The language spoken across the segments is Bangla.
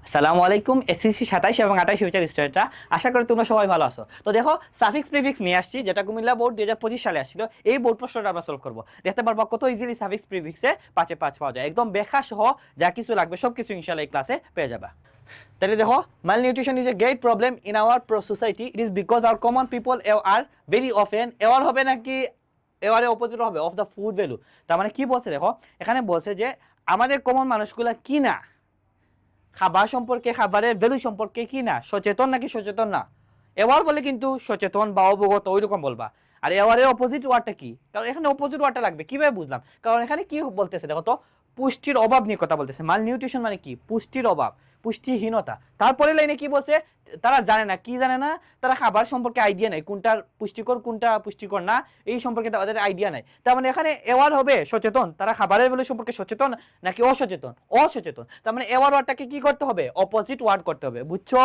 আসসালামু আলাইকুম এসএসসি 27 এবং 28 ব্যাচের স্টুডেন্টরা, আশা করি তোমরা সবাই ভালো আছো। তো দেখো সাফিক্স প্রিফিক্স নিয়ে আসছি, যেটা কুমিল্লা বোর্ড 2025 সালে আসছিল। এই বোর্ড প্রশ্নটা আমরা সলভ করবো। দেখতে পারবো কত ইজিলি সাফিক্স প্রিফিক্সে 5-এ 5 পাওয়া যায়, একদম ব্যাখ্যা সহ যা কিছু লাগবে সব কিছু ইনশাআল্লাহ এই ক্লাসে পেয়ে যাবে। তাহলে দেখো, malnutrition is a great problem in our society. It is because our common people are very often aware হবে নাকি এবারে অপোজিট হবে অফ দ্য ফুড ভ্যালু। তার মানে কি বলছে দেখো, এখানে বলছে যে আমাদের কমন মানুষগুলা কি না খাবার সম্পর্কে, খাবারের ভ্যালু সম্পর্কে কি না সচেতন নাকি সচেতন না। এবার বলে কিন্তু সচেতন বা অবগত ওইরকম বলবা। আর এবারের অপোজিট ওয়ার্ডটা কি, কারণ এখানে অপোজিট ওয়ার্ডটা লাগবে কিভাবে বুঝলাম, কারণ এখানে কি বলতেছে দেখো তো, পুষ্টির অভাব নিয়ে কথা বলতেছে। মাল নিউট্রিশন মানে কি, পুষ্টির অভাব, পুষ্টিহীনতা। তারপরে লাইনে কি বলছে, তারা জানে না, কি জানে না, তারা খাবার সম্পর্কে আইডিয়া নাই, কোনটা পুষ্টিকর কোনটা পুষ্টিকর না, এই সম্পর্কে তাদের আইডিয়া নাই। তার মানে এখানে এওয়ার হবে সচেতন, তারা খাবারের ভ্যালু সম্পর্কে সচেতন নাকি অসচেতন, অসচেতন। তার মানে এওয়ার ওয়ার্ডটাকে কি করতে হবে, অপোজিট ওয়ার্ড করতে হবে, বুঝছো?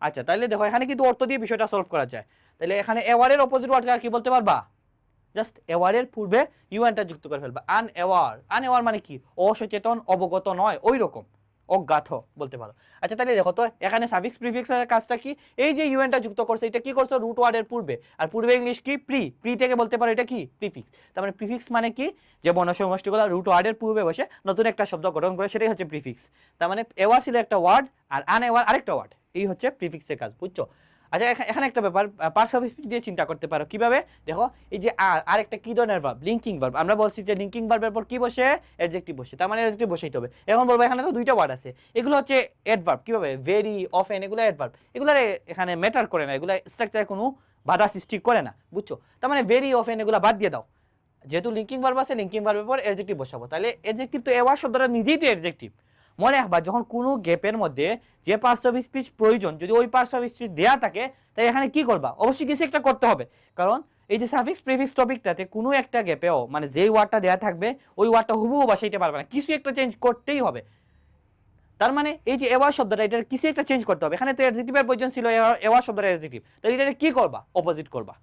আচ্ছা, তাহলে দেখো এখানে কিন্তু অর্থ দিয়ে বিষয়টা সলভ করা যায়। তাহলে এখানে এওয়ারের অপোজিট ওয়ার্ডটা কি বলতে পারবা, জাস্ট এওয়ারের পূর্বে ইউএনটা যুক্ত করে ফেলবা। আনএওয়ার, আনএওয়ার মানে কি, অসচেতন, অবগত নয়, ওই রকম অজ্ঞাত বলতে পারো। আচ্ছা, তাহলে দেখো তো এখানে সাফিক্স প্রিফিক্সের কাজটা কি, এই যে ইউএনটা যুক্ত করছে এটা কি করছো, রুট ওয়ার্ডের পূর্বে। আর পূর্বে ইংলিশ কি, প্রি, প্রি থেকে বলতে পারো এটা কি প্রিফিক্স। তার মানে প্রিফিক্স মানে কি, যে বর্ণসমষ্টিগুলো রুট ওয়ার্ডের পূর্বে বসে নতুন একটা শব্দ গঠন করে, সেটাই হচ্ছে প্রিফিক্স। তার মানে এওয়ার ছিল একটা ওয়ার্ড আর আনএওয়ার আরেকটা ওয়ার্ড, এই হচ্ছে প্রিফিক্সের কাজ, বুঝছো? আচ্ছা, এখানে একটা ব্যাপার পার্টস অফ স্পিচ দিয়ে চিন্তা করতে পারো কিভাবে। দেখো এই যে আর একটা কি ধরনের ভার্ব, লিঙ্কিং ভার্ব। আমরা বলছি যে লিঙ্কিং ভার্বের পর কি বসে, অ্যাডজেক্টিভ বসে, তার মানে অ্যাডজেক্টিভ বসাইতে হবে। এখন বলবো এখানে তো দুইটা ওয়ার্ড আছে, এগুলো হচ্ছে অ্যাডভার্ব। কিভাবে, ভেরি, অফেন, এগুলো অ্যাডভার্ব, এগুলো এখানে ম্যাটার করে না, এগুলো স্ট্রাকচারে কোনো বাধা সৃষ্টি করে না, বুঝছো? তার মানে ভেরি, অফেন এগুলো বাদ দিয়ে দাও। যেহেতু লিঙ্কিং ভার্ব আছে, লিঙ্কিং ভার্বের পর অ্যাডজেক্টিভ বসাবো, তাহলে অ্যাডজেক্টিভ তো এওয়ার শব্দটা নিজেই তো অ্যাডজেক্টিভ। মনে রাখবা, যখন কোনো গ্যাপের মধ্যে যে পার্টস অফ স্পিচ প্রয়োজন, যদি ওই পার্টস অফ স্পিচ দেওয়া থাকে, তাই এখানে কি করবা, অবশ্যই কিছু একটা করতে হবে। কারণ এই যে সাফিক্স প্রিফিক্স টপিকটাতে কোনো একটা গ্যাপেও মানে যেই ওয়ার্ডটা দেওয়া থাকবে ওই ওয়ার্ডটা হুবহু বসাইতে পারবে না, কিছু একটা চেঞ্জ করতেই হবে। তার মানে এই যে এওয়ার শব্দটা, এটার কিছু একটা চেঞ্জ করতে হবে। এখানে তো অ্যাডজেক্টিভের প্রয়োজন ছিল, এওয়ার শব্দটা অ্যাডজেক্টিভ, তাহলে এটা কি করবা, অপোজিট করবা।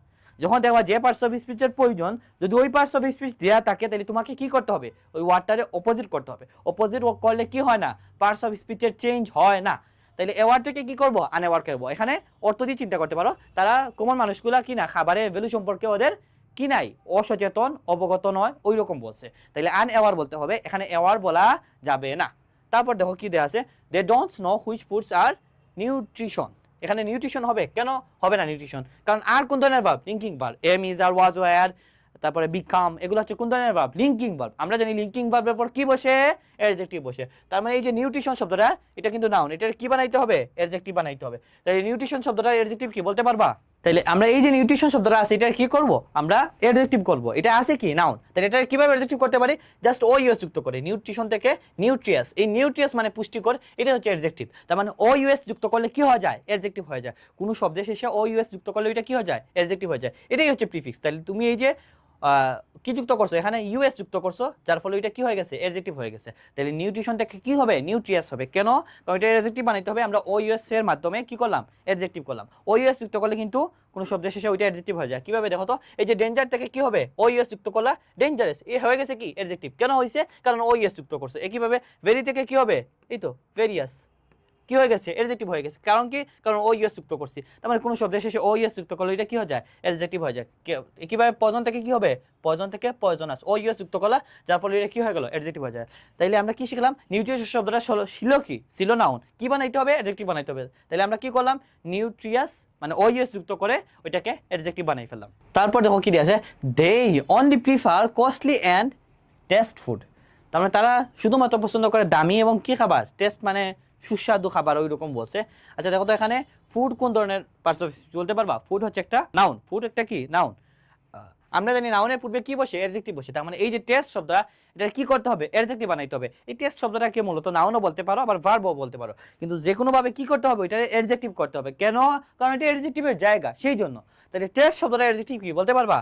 যখন দেখবা যে পার্টস অফ স্পিচের প্রয়োজন, যদি ওই পার্টস অফ স্পিচ দেওয়া থাকে, তাহলে তোমাকে কি করতে হবে, ওই ওয়ার্ডটারে অপোজিট করতে হবে। অপোজিট করলে কি হয় না, পার্টস অফ স্পিচের চেঞ্জ হয় না। তাহলে এওয়ার্ডটাকে কি করবো, আনএওয়ার করবো। এখানে অর্থ দিয়ে চিন্তা করতে পারো, তারা কমন মানুষগুলা কি না খাবারের ভ্যালু সম্পর্কে ওদের কি নাই, অসচেতন, অবগত নয়, ওই রকম বলছে। তাহলে আনএওয়ার বলতে হবে, এখানে এওয়ার বলা যাবে না। তারপর দেখো কি দেওয়া আছে, they don't know which foods are nutrition. এখানে নিউট্রিশন হবে, কেন হবে না নিউট্রিশন, কারণ আর কোন ধরনের verb, linking verb, am, is, are, was, were, তারপরে বিকাম, এগুলো হচ্ছে কোন ধরনের ভার্ব, লিঙ্কিং ভার্ব। আমরা জানি লিঙ্কিং ভার্বের পর কি বসে, অ্যাডজেক্টিভ বসে। তার মানে এই যে নিউট্রিশন শব্দটা, এটা কিন্তু নাউন, এটা কি বানাইতে হবে, অ্যাডজেক্টিভ বানাইতে হবে। তাই নিউট্রিশন শব্দটা অ্যাডজেক্টিভ কি বলতে পারবা? তাহলে আমরা এই যে নিউট্রিশন শব্দটা আছে, এটা কি করব, আমরা অ্যাডজেক্টিভ করব। এটা আছে কি, নাউন, তাহলে এটা কিভাবে অ্যাডজেক্টিভ করতে পারি, জাস্ট ও ইউএস যুক্ত করে। নিউট্রিশন থেকে নিউট্রিয়াস, এই নিউট্রিয়াস মানে পুষ্টিকর, এটা হচ্ছে অ্যাডজেক্টিভ। তার মানে ও ইউএস যুক্ত করলে কি হয়ে যায়, অ্যাডজেক্টিভ হয়ে যায়। কোনো শব্দের শেষে ও ইউএস যুক্ত করলে এটা কি হয়ে যায়, অ্যাডজেক্টিভ হয়ে যায়। এটাই হচ্ছে প্রিফিক্স। তাহলে তুমি এই যে কি যুক্ত করছো, এখানে ইউএস যুক্ত করছো, যার ফলে এটা কি হয়ে গেছে, অ্যাডজেক্টিভ হয়ে গেছে। তাহলে নিউট্রিশন থেকে কি হবে, নিউট্রিয়াস হবে। কেন, কারণ এটা অ্যাডজেক্টিভ বানাইতে হবে। আমরা ও ইউএস এর মাধ্যমে কি করলাম, অ্যাডজেক্টিভ করলাম। ও ইউএস যুক্ত করলে কিন্তু কোনো শব্দের শেষে ওইটা অ্যাডজেক্টিভ হয়ে যায়। কিভাবে দেখো তো, এই যে ডেঞ্জার থেকে কি হবে, ও ইউএস যুক্ত করলা, ডেঞ্জারাস, এ হয়ে গেছে কি, অ্যাডজেক্টিভ। কেন হয়েছে, কারণ ও ইউএস যুক্ত করছে। একইভাবে ভেরি থেকে কি হবে, এই তো ভেরিয়াস, কি হয়ে গেছে, অ্যাডজেক্টিভ হয়ে গেছে। কারণ কি, কারণ ও ইউএস যুক্ত করছি। তার মানে কোনো শব্দের শেষে ও ইউএস যুক্ত করলে এটা কি হয়ে যায়, অ্যাডজেক্টিভ হয়ে যায়। কিভাবে পয়জন থেকে কি হবে, পয়জন থেকে পয়জনাস, ও ইউএস যুক্ত করলা, যার ফলে এটা কি হয়ে গেল, অ্যাডজেক্টিভ হয়ে যায়। তাইলে আমরা কি শিখলাম, নিউট্রিয়াস শব্দটা ছিল কি, ছিল নাউন, কি বানাইতে হবে, অ্যাডজেক্টিভ বানাইতে হবে। তাহলে আমরা কি করলাম, নিউট্রিয়াস মানে ও ইউএস যুক্ত করে ওইটাকে অ্যাডজেক্টিভ বানাই ফেললাম। তারপর দেখো কি দিয়ে আছে, they only prefer costly and taste food. তার মানে তারা শুধুমাত্র পছন্দ করে দামি এবং কি খাবার, টেস্ট মানে সুস্বাদু খাবার, ওই রকম বলছে। আচ্ছা দেখো তো, এখানে ফুড কোন ধরনের পার্টস অফ স্পিচ বলতে পারবা? ফুড হচ্ছে একটা নাউন, ফুড একটা কি নাউন। আমরা জানি নাউনের পূর্বে কি বসে, অ্যাডজেক্টিভ বসে। তার মানে এই যে টেস্ট শব্দটা, এটা কি করতে হবে, অ্যাডজেক্টিভ বানাইতে হবে। এই টেস্ট শব্দটাকে মূলত নাউনও বলতে পারো, আবার ভার্বও বলতে পারো, কিন্তু যে কোনো ভাবে কি করতে হবে, এটা অ্যাডজেক্টিভ করতে হবে। কেন, কারণ এটা অ্যাডজেক্টিভের জায়গা, সেই জন্য। তাহলে টেস্ট শব্দটা অ্যাডজেক্টিভ কি বলতে পারবা?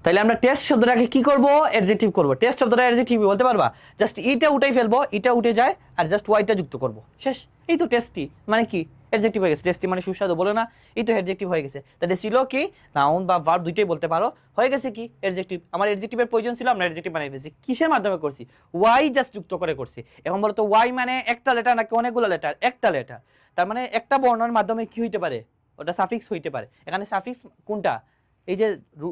তাহলে আমরা টেস্ট শব্দটাকে কি করব, অ্যাডজেক্টিভ করব। টেস্ট শব্দটা অ্যাডজেক্টিভ বলতে পারবা? জাস্ট ইটা উঠাই ফেলবো, ইটা উঠে যায়, আর জাস্ট ওয়াইটা যুক্ত করব, শেষ। এই তো টেস্টি মানে কি, অ্যাডজেক্টিভ হয়ে গেছে। টেস্টি মানে সুস্বাদু বলে না, এই তো অ্যাডজেক্টিভ হয়ে গেছে। তাহলে ছিল কি নাউন বা ভার্ব দুইটাই বলতে পারো, হয়ে গেছে কি অ্যাডজেক্টিভ। আমার অ্যাডজেক্টিভের প্রয়োজন ছিল, আমরা অ্যাডজেক্টিভ বানিয়ে ফেলছি। কিসের মাধ্যমে করছি? ওয়াই জাস্ট যুক্ত করে করছি। এখন বলতো ওয়াই মানে একটা লেটার নাকি অনেকগুলো লেটার? একটা লেটার, তার মানে একটা বর্ণের মাধ্যমে কি হইতে পারে? ওটা সাফিক্স হইতে পারে। এখানে সাফিক্স কোনটা? এই যে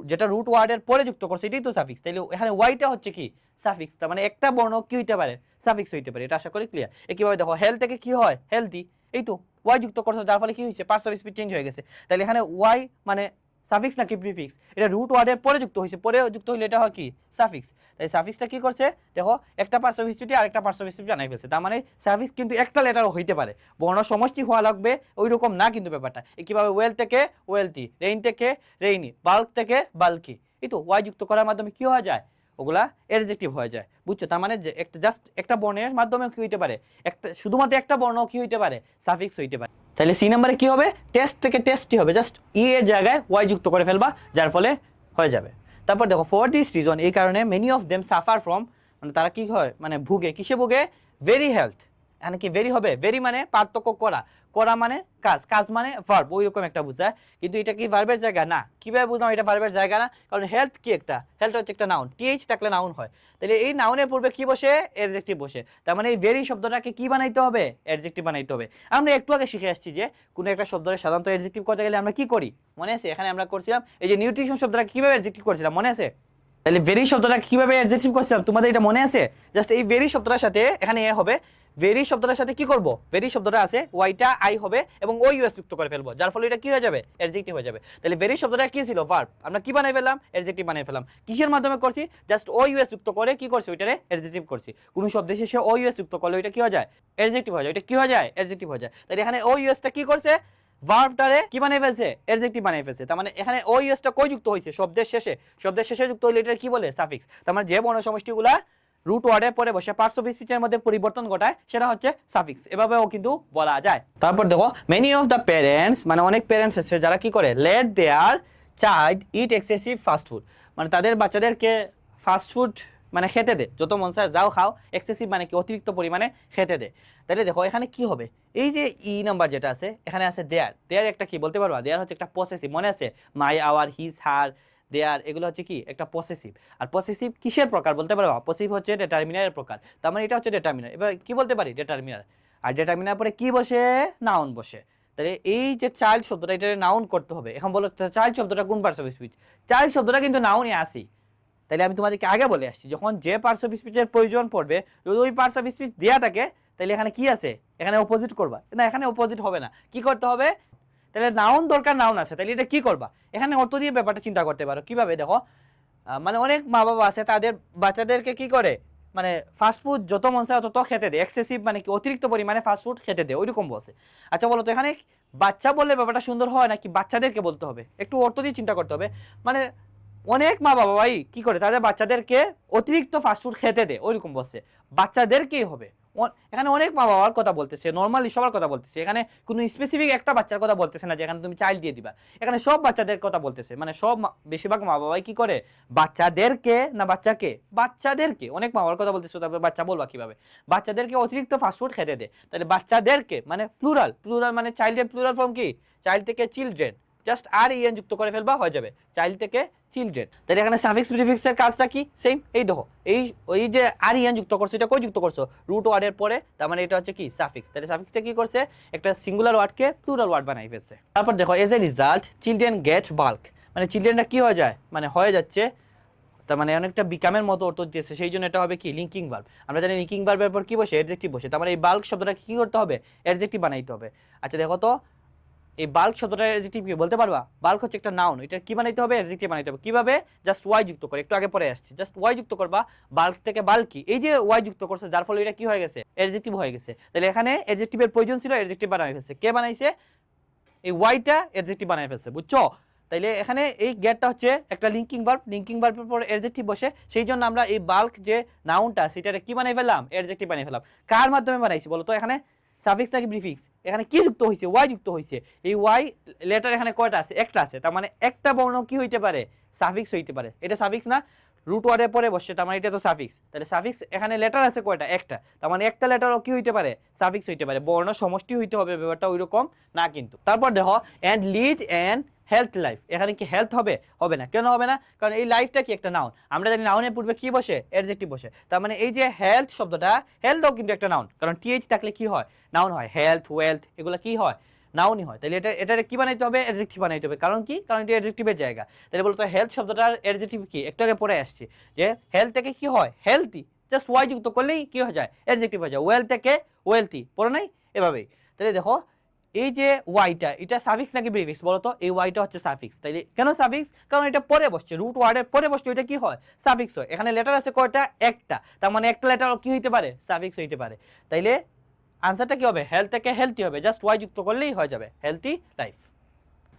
যেটা রুট ওয়ার্ডের পরে যুক্ত করছে এটাই তো সাফিক্স। তাইলে এখানে ওয়াইটা হচ্ছে কি সাফিক্স, তার মানে একটা বর্ণ কি হইতে পারে? সাফিক্স হইতে পারে। এটা আশা করি ক্লিয়ার। একইভাবে দেখো হেলথ থেকে কি হয়? হেলদি, এই তো ওয়াই যুক্ত করছে, যার ফলে কি হয়েছে? পার্টস অফ স্পিচ চেঞ্জ হয়ে গেছে। তাহলে এখানে ওয়াই মানে সাফিক্স নাকি প্রিফিক্স? এটা রুট ওয়ার্ডের পরে যুক্ত হয়েছে, পরে যুক্ত হলে এটা হয় কি সাফিক্স। তাই সাফিক্সটা কি করছে দেখো, একটা পার্টস অফ স্পিচ আর একটা পার্টস অফ স্পিচ বানাই ফেলছে। তার মানে সাফিক্স কিন্তু একটা লেটারও হইতে পারে, বর্ণ সমষ্টি হওয়া লাগবে ওই রকম না কিন্তু ব্যাপারটা। কিভাবে ওয়েল থেকে ওয়েলথি, রেইন থেকে রেইনি, বাল্ক থেকে বাল্কি, এই তো ওয়াই যুক্ত করার মাধ্যমে কি হয়ে যায়? ওগুলা অ্যাডজেক্টিভ হয়ে যায়। বুঝছো? তার মানে যে একটা জাস্ট একটা বর্ণের মাধ্যমে কি হইতে পারে? একটা শুধুমাত্র একটা বর্ণ কি হইতে পারে? সাফিক্স হইতে পারে। তাহলে সি নাম্বারে কি হবে? টেস্ট থেকে টেস্টি হবে, জাস্ট ই এর জায়গায় ওয়াই যুক্ত করে ফেলবা, যার ফলে হয়ে যাবে। তারপর দেখো ফর দিস রিজন, এই কারণে many of them suffer from, মানে তারা কি হয় মানে ভুগে, কিসে ভুগে? Very health. এখানে কি ভেরি হবে? ভেরি মানে পার্থক্য করা, করা মানে কাজ, কাজ মানে ভার্ব, ওই রকম একটা বুঝায়। কিন্তু এটা কি ভার্বের জায়গা না। কিভাবে বুঝলাম এটা ভার্বের জায়গা না? কারণ হেলথ কি একটা, হেলথ হচ্ছে একটা নাউন, টিএইচ থাকলে নাউন হয়। তাহলে এই নাউনের পূর্বে কি বসে? অ্যাডজেক্টিভ বসে। তার মানে এই ভেরি শব্দটাকে কি বানাইতে হবে? অ্যাডজেক্টিভ বানাইতে হবে। আমরা একটু আগে শিখে আসছি যে কোনো একটা শব্দের সাধারণত অ্যাডজেক্টিভ করতে গেলে আমরা কি করি, মনে আছে? এখানে আমরা করছিলাম এই যে নিউট্রিশন শব্দটা কিভাবে অ্যাডজেক্টিভ করছিলাম, মনে আছে? তাহলে ভেরি শব্দটা কিভাবে অ্যাডজেক্টিভ করছিলাম তোমাদের এটা মনে আছে? জাস্ট এই ভেরি শব্দটার সাথে এখানে এ হবে, ভেরি শব্দটার সাথে কি করব? ভেরি শব্দটা আছে ওয়াইটা আই হবে এবং ওই ইউএস যুক্ত করে ফেলবো, যার ফলে এটা কি হয়ে যাবে? অ্যাডজেক্টিভ হয়ে যাবে। তাহলে ভেরি শব্দটা কি ছিল? ভার্ব। আমরা কি বানাই ফেললাম? অ্যাডজেক্টিভ বানাই ফেললাম। কিসের মাধ্যমে করছি? জাস্ট ওই ইউএস যুক্ত করে কি করছি? ওইটারে অ্যাডজেক্টিভ করছি। কোন শব্দের শেষে ওই ইউএস যুক্ত করলে ওইটা কি হয়ে যায়? অ্যাডজেক্টিভ হয়ে যায়। এটা কি হয়ে যায়? অ্যাডজেক্টিভ হয়ে যায়। তাহলে এখানে ওই ইউএসটা কি করছে? ভার্বটারে কি বানাই ফেলছে? অ্যাডজেক্টিভ বানাই ফেলছে। তার মানে এখানে ওই ইউএসটা কই যুক্ত হইছে? শব্দের শেষে। শব্দের শেষে যুক্ত হইলে এটা কি বলে? সাফিক্স। তার মানে যে বর্ণ সমষ্টিগুলা রুট ওয়ার্ডের পরে বসে পার্টস অফ স্পিচের মধ্যে পরিবর্তন ঘটায় সেটা হচ্ছে সাফিক্স, এভাবেও কিন্তু বলা যায়। তারপর দেখো মেনি অফ দ্য প্যারেন্টস, মানে অনেক প্যারেন্টস আছে যারা কি করে? Let their child eat excessive fast food, মানে তাদের বাচ্চাদেরকে ফাস্ট ফুড মানে খেতে দে, যত মন চায় যাও খাও, এক্সেসিভ মানে কি অতিরিক্ত পরিমাণে খেতে দে। তাহলে দেখো এখানে কি হবে? এই যে ই নাম্বার যেটা আছে এখানে আছে দেয়ার, দেয়ার একটা কি বলতে পারবা? দেয়ার হচ্ছে একটা পসেসিভ, মনে আছে? মাই, আওয়ার, হিজ, হার, দেয়ার, এগুলো হচ্ছে কি একটা পসেসিভ। আর পসেসিভ কিসের প্রকার বলতে পারবা? পসেসিভ হচ্ছে ডিটারমিনারের প্রকার। তার মানে এটা হচ্ছে ডিটারমিনার। এবার কি বলতে পারি? ডিটারমিনার। আর ডিটারমিনার পরে কি বসে? নাউন বসে। তাহলে এই যে চাইল্ড শব্দটা, এটা নাউন করতে হবে। এখন বলো চাইল্ড শব্দটা কোন পার্টস অফ স্পিচ? চাইল্ড শব্দটা কিন্তু নাউনই আসি। তাহলে আমি তোমাদেরকে আগে বলে আসছি, যখন যে পার্টস অফ স্পিচের প্রয়োজন পড়বে, যদি ওই পার্টস অফ স্পিচ দেওয়া থাকে, তাহলে এখানে কি আছে? এখানে অপোজিট করবা না, এখানে অপোজিট হবে না। কি করতে হবে? তাহলে নাউন দরকার, নাউন আছে, তাহলে এটা কি করবা? এখানে অর্থ দিয়ে ব্যাপারটা চিন্তা করতে পারো। কিভাবে দেখো, মানে অনেক মা বাবা আছে তাদের বাচ্চাদেরকে কি করে? মানে ফাস্ট ফুড যত মন চায় তত খেতে দেয়, এক্সেসিভ মানে কি অতিরিক্ত পরিমাণে ফাস্ট ফুড খেতে দেয়, ওইরকম বলছে। আচ্ছা বলো তো এখানে বাচ্চা বললে ব্যাপারটা সুন্দর হয় নাকি বাচ্চাদেরকে বলতে হবে? একটু অর্থ দিয়ে চিন্তা করতে হবে। মানে অনেক মা বাবা ভাই কি করে তাদের বাচ্চাদেরকে অতিরিক্ত ফাস্টফুড খেতে দেয়, ওইরকম বলছে। বাচ্চাদেরকেই হবে। এখানে অনেক মা বাবার কথা বলতেছে, নর্মালি সবার কথা বলতেছে। এখানে কোনো স্পেসিফিক একটা বাচ্চার কথা বলতেছে না যে এখানে তুমি চাইল্ড দিয়ে দিবা। এখানে সব বাচ্চাদের কথা বলতেছে। মানে সব বেশিরভাগ মা বাবাই কি করে? বাচ্চাদেরকে না বাচ্চাকে? বাচ্চাদেরকে। অনেক মা বাবার কথা বলতেছে, তারপরে বাচ্চা বলবা কিভাবে? বাচ্চাদেরকে অতিরিক্ত ফাস্টফুড খেতে দেয়। তাহলে বাচ্চাদেরকে মানে প্লুরাল, প্লুরাল মানে চাইল্ডের প্লুরাল ফর্ম কি? চাইল্ড থেকে চিলড্রেন, জাস্ট আর ইএন যুক্ত করে ফেলবা, হয়ে যাবে চাইল্ড থেকে চিলড্রেন। তাহলে এখানে সাফিক্স প্রিফিক্সের কাজটা কি? সেম। এই দেখো এই ওই যে আর ইএন যুক্ত করছো, এটা কই যুক্ত করছো? রুট ওয়ার্ডের পরে। তার মানে এটা হচ্ছে কি সাফিক্স। তাহলে সাফিক্সটা কি করছে? একটা সিঙ্গুলার ওয়ার্ডকে প্লুরাল ওয়ার্ড বানাই ফেলছে। তারপর দেখো as a result children get bulk, মানে চিলড্রেনটা কি হয়ে যায়? মানে হয়ে যাচ্ছে, তার মানে অনেকটা বিকামের মতো অর্থ দিয়েছে, সেই জন্য এটা হবে কি লিঙ্কিং ভার্ব। আমরা জানি লিঙ্কিং ভার্বের পর কি বসে? অ্যাডজেক্টিভ বসে। তার মানে এই বাল্ক শব্দটাকে কি করতে হবে? অ্যাডজেক্টিভ বানাইতে হবে। আচ্ছা দেখো তো এই বাল্ক শব্দটার অ্যাডজেক্টিভ কি বলতে পারবা? বাল্ক হচ্ছে একটা নাউন, এটা কি বানাইতে হবে? অ্যাডজেক্টিভ বানাইতে হবে। কিভাবে? জাস্ট ওয়াই যুক্ত করে, একটু আগে পরে আসছি, জাস্ট ওয়াই যুক্ত করবা। বাল্ক থেকে বাল্কি, এই যে ওয়াই যুক্ত করছে যার ফলে এটা কি হয়ে গেছে? অ্যাডজেক্টিভ হয়ে গেছে। তাহলে এখানে অ্যাডজেক্টিভের প্রয়োজন ছিল, অ্যাডজেক্টিভ বানাই ফেলছে। কে বানাইছে? এই ওয়াইটা অ্যাডজেক্টিভ বানাই ফেলছে, বুঝছো? তাইলে এখানে এই গেটটা হচ্ছে একটা লিঙ্কিং ভার্ব, লিঙ্কিং ভার্বের পর অ্যাডজেক্টিভ বসে, সেই জন্য আমরা এই বাল্ক যে নাউনটা সেটারে কি বানাই ফেললাম? অ্যাডজেক্টিভ বানাই ফেললাম। কার মাধ্যমে বানাইছি বলো তো? এখানে সাফিক্স নাকি প্রিফিক্স? এখানে কি যুক্ত হয়েছে? ওয়াই যুক্ত হয়েছে। এই ওয়াই লেটার এখানে কয়টা আছে? একটা আছে। তার মানে একটা বর্ণ কি হইতে পারে? সাফিক্স হইতে পারে। এটা সাফিক্স না? রুট ওয়ার্ডের পরে বসছে, তার মানে এটা তো সাফিক্স। তাহলে সাফিক্স এখানে লেটার আছে কয়টা? একটা, তার মানে একটা লেটারও কি হইতে পারে? সাফিক্স হইতে পারে। বর্ণ সমষ্টি হইতে হবে, ব্যাপারটা ওইরকম না কিন্তু। তারপর দেখো and lead and health life, এখানে কি হেলথ হবে? হবে না। কেন হবে না? কারণ এই লাইফটা কি একটা নাউন, আমরা জানি নাউনের পূর্বে কি বসে? অ্যাডজেক্টিভ বসে। তার মানে এই যে হেলথ শব্দটা, হেলথও কিন্তু একটা নাউন, কারণ টিএইচ থাকলে কি হয়? নাউন হয়। হেলথ, ওয়েলথ এগুলো কি হয়? নাউনই হয়। তাহলে এটা কি বানাইতে হবে? অ্যাডজেক্টিভ বানাইতে হবে। কারণ কি? কারণ এটা অ্যাডজেক্টিভের জায়গা। তাহলে বলতো হেলথ শব্দটার অ্যাডজেক্টিভ কি? একটু আগে পড়ে আসছে যে হেলথ থেকে কি হয়? হেলথি, জাস্ট ওয়াই যুক্ত করলেই কি হয়ে যায়? অ্যাডজেক্টিভ হয়ে যায়। ওয়েলথ থেকে ওয়েলথি, পড়ো নাই? এভাবেই। তাহলে দেখো এই যে ওয়াইটা, এটা সাফিক্স নাকি প্রিফিক্স বলো তো? এই ওয়াইটা হচ্ছে সাফিক্স। তাইলে কেন সাফিক্স? কারণ এটা পরে বসছে, রুট ওয়ার্ডের পরে বসছে, এটা কি হয়? সাফিক্স হয়। এখানে লেটার আছে কয়টা? একটা, তার মানে একটা লেটার কি হইতে পারে? সাফিক্স হইতে পারে। তাইলে আনসারটা কি হবে? হেলথ থেকে হেলথি হবে, জাস্ট ওয়াই যুক্ত করলেই হয়ে যাবে হেলথি লাইফ।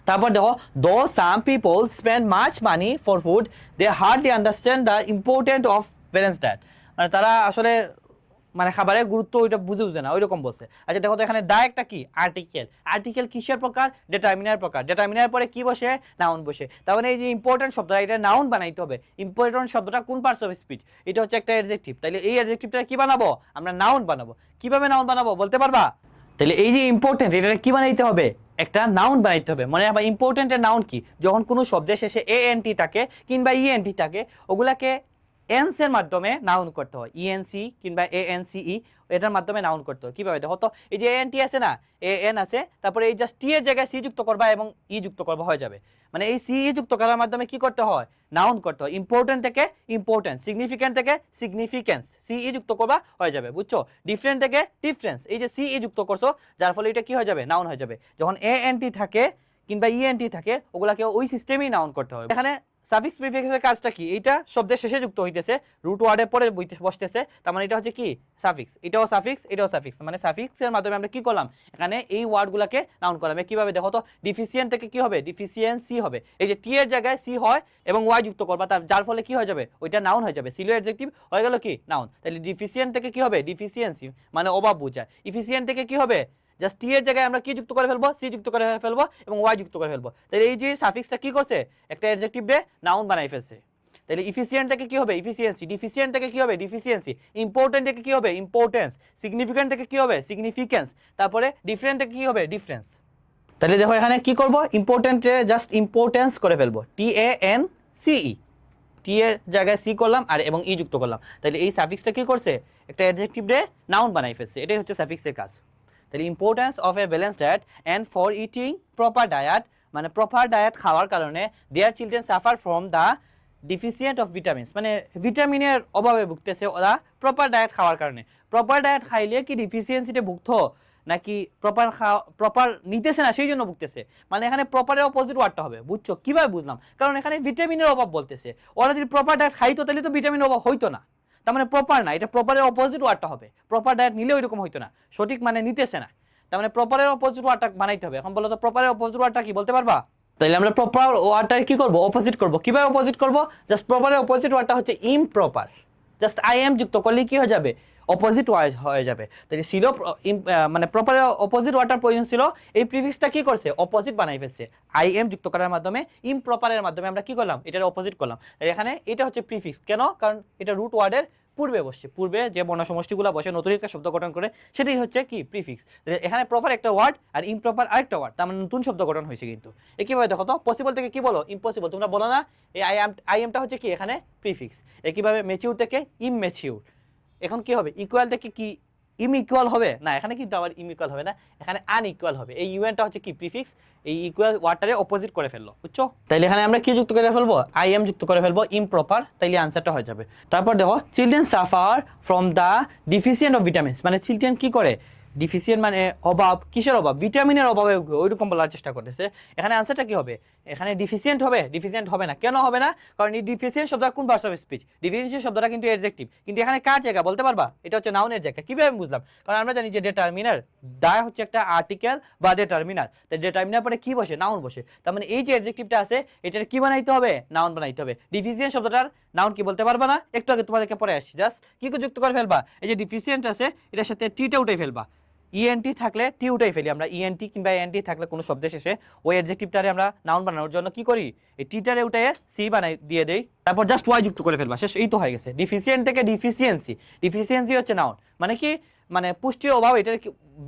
তারপর দেখো though some people spend much money for food they hardly understand the important of balance diet, মানে তারা আসলে মানে খাবারের গুরুত্ব ওইটা বুঝে না, ওইরকম বলছে। আচ্ছা দেখো তো এখানে দা একটা কি? আর্টিকেল। আর্টিকেল কিসের প্রকার? ডিটারমিনার প্রকার। ডিটারমিনার পরে কি বসে? নাউন বসে। তার মানে এই যে ইম্পর্টেন্ট শব্দটা, এটা নাউন বানাইতে হবে। ইম্পর্টেন্ট শব্দটা কোন পার্টস অফ স্পিচ? এটা হচ্ছে একটা অ্যাডজেক্টিভ। তাহলে এই অ্যাডজেক্টিভটা কি বানাবো? আমরা নাউন বানাবো। কিভাবে নাউন বানাবো বলতে পারবা? তাহলে এই যে ইম্পর্টেন্ট, এটা কি বানাইতে হবে? একটা নাউন বানাইতে হবে। মনে রাখবা ইম্পর্টেন্টের নাউন কি? যখন কোনো শব্দের শেষে এএনটি থাকে কিংবা ইএনটি থাকে, ওগুলাকে এনস এর মাধ্যমে নাউন করতে হয়। ইএনসি কিংবা এএনসিই, এটার মাধ্যমে নাউন করতে হয়। কিভাবে? দেখো তো এই যে এএনটি আছে না, এএন আছে, তারপরে এই জাস্ট টি এর জায়গায় সি যুক্ত করবা এবং ই যুক্ত করবা, হয়ে যাবে। মানে এই সি যুক্ত করার মাধ্যমে কি করতে হয়? নাউন করতে হয়। ইম্পর্টেন্ট থেকে ইম্পর্টেন্স, সিগনিফিক্যান্ট থেকে সিগনিফিক্যান্স, সি যুক্ত করবা, হয়ে যাবে। বুঝছো? ডিফারেন্ট থেকে ডিফারেন্স, এই যে সি যুক্ত করছো, যার ফলে এটা কি হয়ে যাবে? নাউন হয়ে যাবে। যখন এএনটি থাকে কিংবা ইএনটি থাকে, ওগুলাকে ওই সিস্টেমেই নাউন করতে হবে। এখানে সাফিক্স প্রিফিক্সের কাজটা কি? এইটা শব্দের শেষে যুক্ত হইতেছে, রুট ওয়ার্ডের পরে বসতেছে, তার মানে এটা হচ্ছে কি? সাফিক্স। এটাও সাফিক্স, এটাও সাফিক্স, মানে সাফিক্সের মাধ্যমে আমরা কি করলাম? এখানে এই ওয়ার্ডগুলোকে নাউন করলাম। কিভাবে? দেখো তো ডিফিসিয়েন্ট থেকে কি হবে? ডিফিসিয়েন্সি হবে। এই যে টি এর জায়গায় সি হয় এবং ওয়াই যুক্ত করবা, তার যার ফলে কি হয়ে যাবে? ওইটা নাউন হয়ে যাবে। সিলো অ্যাডজেক্টিভ হয়ে গেল কি? নাউন। তাহলে ডিফিসিয়েন্ট থেকে কি হবে? ডিফিসিয়েন্সি, মানে অভাব বোঝায়। ইফিসিয়েন্ট থেকে কি হবে? জাস্ট টি এর জায়গায় আমরা কি যুক্ত করে ফেলবো? সি যুক্ত করে ফেলবো এবং ওয়াই যুক্ত করে ফেলবো। তাহলে এই যে সাফিক্সটা কি করছে? একটা অ্যাডজেক্টিভ রে নাউন বানাই ফেলছে। তাহলে ইফিসিয়েন্ট থেকে কি হবে? ইফিসিয়েন্সি। ডিফিসিয়েন্ট থেকে কি হবে? ডিফিসিয়েন্সি। ইম্পর্টেন্ট থেকে কি হবে? ইম্পর্টেন্স। সিগনিফিক্যান্ট থেকে কি হবে? সিগনিফিক্যান্স। তারপরে ডিফারেন্ট থেকে কি হবে? ডিফারেন্স। তাহলে দেখো এখানে কি করব? ইম্পর্টেন্টে জাস্ট ইম্পর্টেন্স করে ফেলবো, TANCE। টি এর জায়গায় সি করলাম আর এবং ই যুক্ত করলাম। তাহলে এই সাফিক্সটা কি করছে? একটা অ্যাডজেক্টিভ রে নাউন বানাই ফেলছে। এটাই হচ্ছে সাফিক্সের কাজ। তাহলে importance of A balance diet and for eating proper diet, মানে প্রপার ডায়েট খাওয়ার কারণে their children suffer from the deficient of vitamins, মানে ভিটামিনের অভাবে ভুগতেছে ওরা প্রপার ডায়েট খাওয়ার কারণে। প্রপার ডায়েট খাইলে কি ডিফিসিয়েন্সিতে ভুগতো, নাকি প্রপার নিতেছে না সেই জন্য ভুগতেছে? মানে এখানে প্রপারের অপোজিট ওয়ার্ডটা হবে। বুঝছো? কিভাবে বুঝলাম? কারণ এখানে ভিটামিনের অভাব বলতেছে। ওরা যদি প্রপার ডায়েট খাইতো তাহলে তো ভিটামিনের অভাব হইতো না। তার মানে প্রপার না, এটা প্রপারের অপোজিট ওয়ার্ডটা হবে। প্রপার ডায়েট নিলে ওইরকম হইতো না, সঠিক মানে নিতেছে না। তার মানে প্রপারের অপোজিট ওয়ার্ডটা বানাইতে হবে। এখন বলো তো প্রপারের অপোজিট ওয়ার্ডটা কি বলতে পারবা? তাহলে আমরা প্রপার ওয়ার্ডটা কি করব? অপোজিট করব। কিভাবে অপোজিট করব? জাস্ট প্রপারের অপোজিট ওয়ার্ডটা হচ্ছে ইমপ্রপার। জাস্ট আই এম যুক্ত করলে কি হয়ে যাবে? অপোজিট ওয়ার্ড হয়ে যাবে। তাহলে ছিল মানে প্রপারের অপোজিট ওয়ার্ডটার প্রয়োজন ছিল, এই প্রিফিক্সটা কি করছে? অপোজিট বানাই ফেলছে। আই এম যুক্ত করার মাধ্যমে ইমপ্রপারের মাধ্যমে আমরা কি করলাম? এটার অপোজিট করলাম। তাই এখানে এটা হচ্ছে প্রিফিক্স। কেন? কারণ এটা রুট ওয়ার্ডের পূর্বে বসছে। পূর্বে যে বর্ণ সমষ্টিগুলো বসে নতুন একটা শব্দ গঠন করে, সেটাই হচ্ছে কি? প্রিফিক্স। এখানে প্রপার একটা ওয়ার্ড আর ইমপ্রপার আরেকটা ওয়ার্ড, তার মানে নতুন শব্দ গঠন হয়েছে। কিন্তু একইভাবে দেখো তো পসিবল থেকে কি বলো? ইম্পসিবল। তোমরা বলো না এই আই এমটা হচ্ছে কি? এখানে প্রিফিক্স। একইভাবে ম্যাচিউর থেকে ইমম্যাচিউর। এখন কি হবে? ইকুয়াল থেকে কি ইমইকুয়াল হবে না? এখানে কিন্তু আবার ইমইকুয়াল হবে না, এখানে আনইকুয়াল হবে। এই ইউএনটা হচ্ছে কি? প্রিফিক্স। এই ইকুয়াল ওয়ার্ডটারে অপোজিট করে ফেললো। বুঝছো? তাইলে এখানে আমরা কি যুক্ত করে ফেলবো? আই এম যুক্ত করে ফেলবো, ইমপ্রপার। তাইলে আনসারটা হয়ে যাবে। তারপর দেখো children suffer from the deficient of vitamins, মানে চিলড্রেন কি করে? ডিফিসিয়েন্ট মানে অভাব। কিসের অভাব? ভিটামিনের অভাবে ওইরকম বলার চেষ্টা করতেছে। এখানে আনসারটা কি হবে? এখানে ডিফিসিয়েন্ট হবে? ডিফিসিয়েন্ট হবে না। কেন হবে না? কারণ এই ডিফিসিয়েন্ট শব্দটা কোন পার্টস অফ স্পিচ? ডিফিসিয়েন্ট শব্দটা কিন্তু অ্যাডজেক্টিভ, কিন্তু এখানে কার জায়গা বলতে পারবা? এটা হচ্ছে নাউনের জায়গা। কিভাবে বুঝলাম? কারণ আমরা জানি যে ডিটারমিনার দা হচ্ছে একটা আর্টিকেল বা ডিটারমিনার। তাই ডিটারমিনার পরে কি বসে? নাউন বসে। তার মানে এই যে অ্যাডজেক্টিভটা আছে, এটার কি বানাইতে হবে? নাউন বানাইতে হবে। ডিফিসিয়েন্ট শব্দটার নাউন কি বলতে পারবা না? একটু আগে তোমাদেরকে পরে আসছি, জাস্ট কি যুক্ত করে ফেলবা? এই যে ডিফিসিয়েন্ট আছে, এটার সাথে টিটা উঠে ফেলবা। ইএনটি থাকলে টি উঠাই ফেলি আমরা, ইএনটি কিংবা এএনটি থাকলে কোনো শব্দের শেষে ওই অ্যাডজেক্টিভটারে আমরা নাউন বানানোর জন্য কি করি, এই টিটারে উঠে সি বানাই দিয়ে দেই, তারপর জাস্ট ওয়াই যুক্ত করে ফেলবা, শেষ, এই তো হয়ে গেছে। ডিফিসিয়েন্ট থেকে ডিফিসিয়েন্সি, ডিফিসিয়েন্সি হচ্ছে নাউন, মানে কি, মানে পুষ্টির অভাব, এটার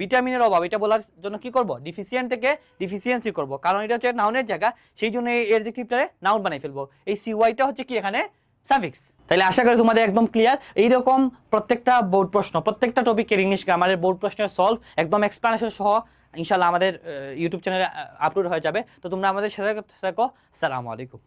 ভিটামিনের অভাব, এটা বলার জন্য কি করব, ডিফিসিয়েন্ট থেকে ডিফিসিয়েন্সি করব, কারণ এটা হচ্ছে নাউনের জায়গা, সেই জন্য এই অ্যাডজেক্টিভটারে নাউন বানাই ফেলবো। এই সিওয়াইটা হচ্ছে কি এখানে সাফিক্স। তাহলে আশা করি তোমাদের একদম ক্লিয়ার। এইরকম প্রত্যেকটা বোর্ড প্রশ্ন, প্রত্যেকটা টপিকের ইংলিশ গ্রামারের বোর্ড প্রশ্নের সলভ একদম এক্সপ্লেনেশন সহ ইনশাআল্লাহ আমাদের ইউটিউব চ্যানেলে আপলোড হয়ে যাবে। তো তোমরা আমাদের সাথে থাকো। আসসালামু আলাইকুম।